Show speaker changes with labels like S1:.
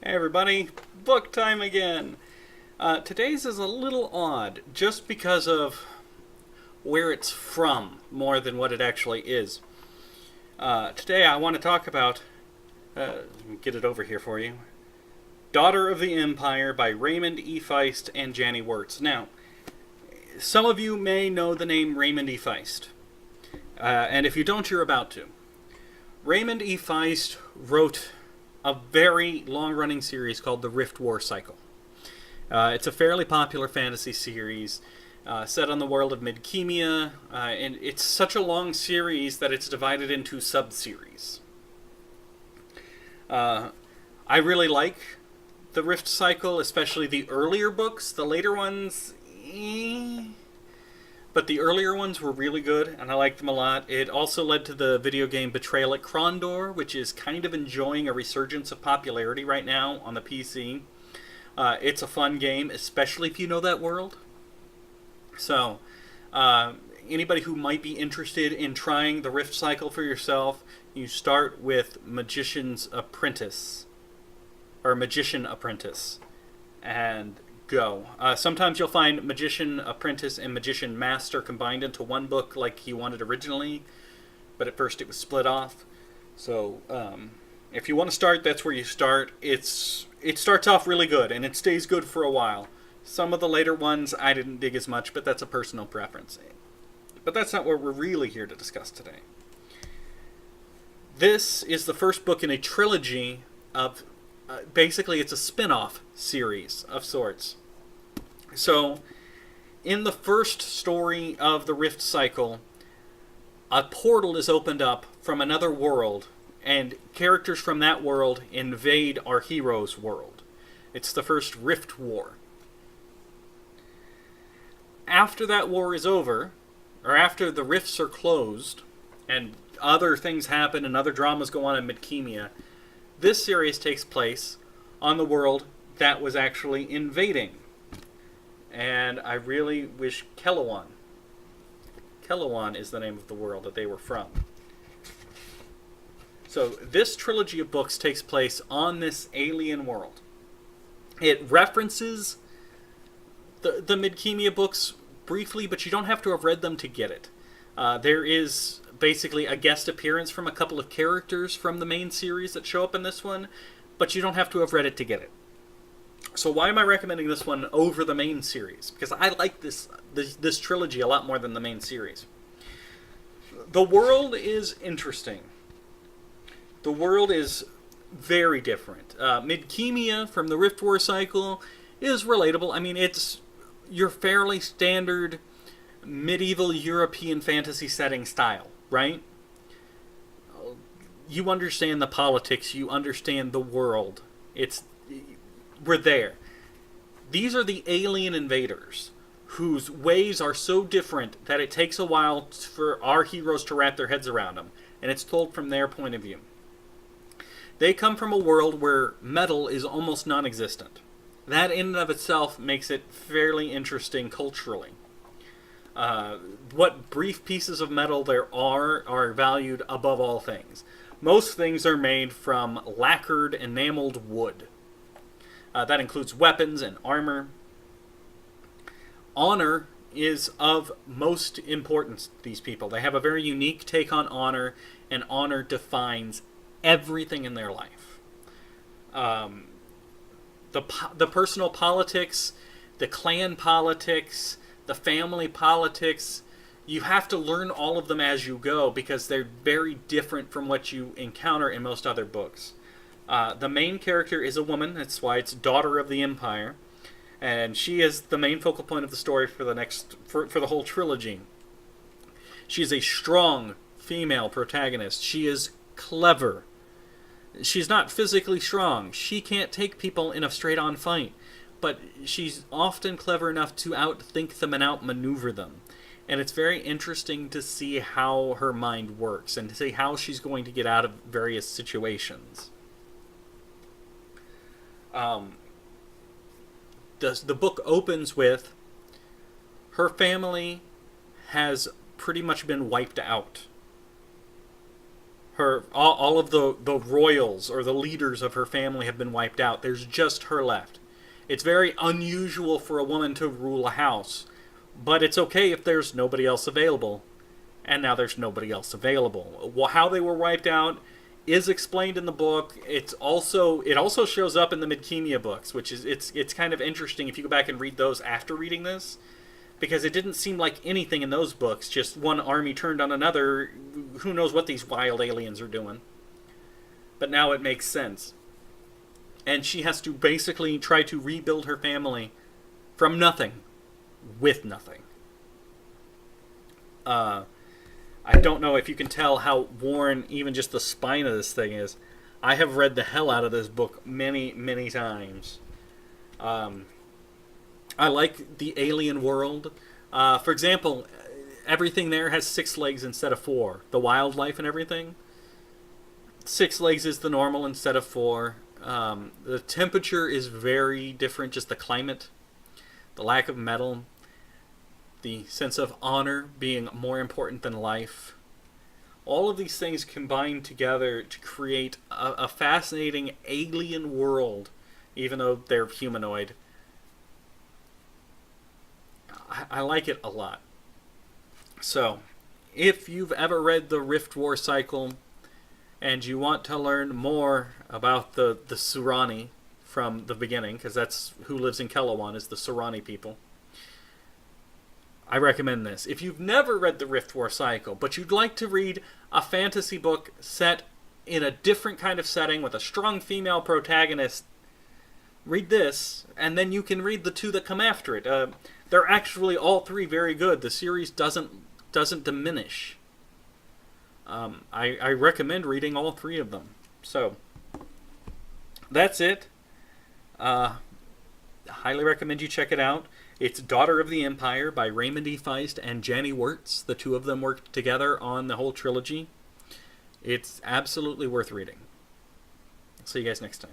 S1: Hey everybody, book time again. Today's is a little odd just because of where it's from more than what it actually is. Today I want to talk about, let me get it over here for you, Daughter of the Empire by Raymond E. Feist and Janny Wirtz. Now, some of you may know the name Raymond E. Feist, and if you don't, you're about to. Raymond E. Feist wrote a very long-running series called the Rift War Cycle. It's a fairly popular fantasy series set on the world of Midkemia, and it's such a long series that it's divided into sub-series. I really like the Rift Cycle, especially the earlier books. The later ones, but the earlier ones were really good, and I liked them a lot. It also led to the video game Betrayal at Krondor, which is kind of enjoying a resurgence of popularity right now on the PC. It's a fun game, especially if you know that world. So, anybody who might be interested in trying the Rift Cycle for yourself, you start with Magician's Apprentice, or Magician Apprentice, and go. Sometimes you'll find Magician Apprentice and Magician Master combined into one book like he wanted originally, but at first it was split off. So if you want to start, that's where you start. It starts off really good, and it stays good for a while. Some of the later ones I didn't dig as much, but that's a personal preference. But that's not what we're really here to discuss today. This is the first book in a trilogy of, basically it's a spin-off series of sorts. So, in the first story of the Rift Cycle, a portal is opened up from another world, and characters from that world invade our hero's world. It's the first Rift War. After that war is over, or after the rifts are closed, and other things happen and other dramas go on in Midkemia, this series takes place on the world that was actually invading. And I really wish Kelewan is the name of the world that they were from. So this trilogy of books takes place on this alien world. It references the Midkemia books briefly, but you don't have to have read them to get it. There is basically a guest appearance from a couple of characters from the main series that show up in this one, but you don't have to have read it to get it. So why am I recommending this one over the main series? Because I like this trilogy a lot more than the main series. The world is interesting. The world is very different. Midkemia from the Rift War Cycle is relatable. I mean, it's your fairly standard medieval European fantasy setting style, right? You understand the politics. You understand the world. We're there. These are the alien invaders whose ways are so different that it takes a while for our heroes to wrap their heads around them, and it's told from their point of view. They come from a world where metal is almost non-existent. That in and of itself makes it fairly interesting culturally. What brief pieces of metal there are valued above all things. Most things are made from lacquered, enameled wood. That includes weapons and armor. Honor is of most importance to these people. They have a very unique take on honor, and honor defines everything in their life. The personal politics, the clan politics, the family politics, you have to learn all of them as you go because they're very different from what you encounter in most other books. The main character is a woman. That's why it's Daughter of the Empire, and she is the main focal point of the story for the whole trilogy. She is a strong female protagonist. She is clever. She's not physically strong. She can't take people in a straight-on fight, but she's often clever enough to outthink them and outmaneuver them. And it's very interesting to see how her mind works and to see how she's going to get out of various situations. The book opens with her family has pretty much been wiped out. all of the royals or the leaders of her family have been wiped out. There's just her left. It's very unusual for a woman to rule a house, but it's okay if there's nobody else available. And now there's nobody else available. How they were wiped out is explained in the book. It also shows up in the Midkemia books, which is it's kind of interesting if you go back and read those after reading this, because it didn't seem like anything in those books. Just one army turned on another. Who knows what these wild aliens are doing? But now it makes sense. And she has to basically try to rebuild her family from nothing, with nothing. I don't know if you can tell how worn even just the spine of this thing is. I have read the hell out of this book many, many times. I like the alien world. For example, everything there has 6 legs instead of 4. The wildlife and everything. 6 legs is the normal instead of 4. The temperature is very different, just the climate. The lack of metal. The sense of honor being more important than life. All of these things combine together to create a fascinating alien world, even though they're humanoid. I like it a lot. So, if you've ever read the Rift War cycle, and you want to learn more about the Surani from the beginning, because that's who lives in Kelewan, is the Surani people, I recommend this. If you've never read the Rift War cycle, but you'd like to read a fantasy book set in a different kind of setting with a strong female protagonist, read this, and then you can read the 2 that come after it. They're actually all 3 very good. The series doesn't diminish. I recommend reading all 3 of them. So, that's it. Highly recommend you check it out. It's Daughter of the Empire by Raymond E. Feist and Janny Wirtz. The 2 of them worked together on the whole trilogy. It's absolutely worth reading. See you guys next time.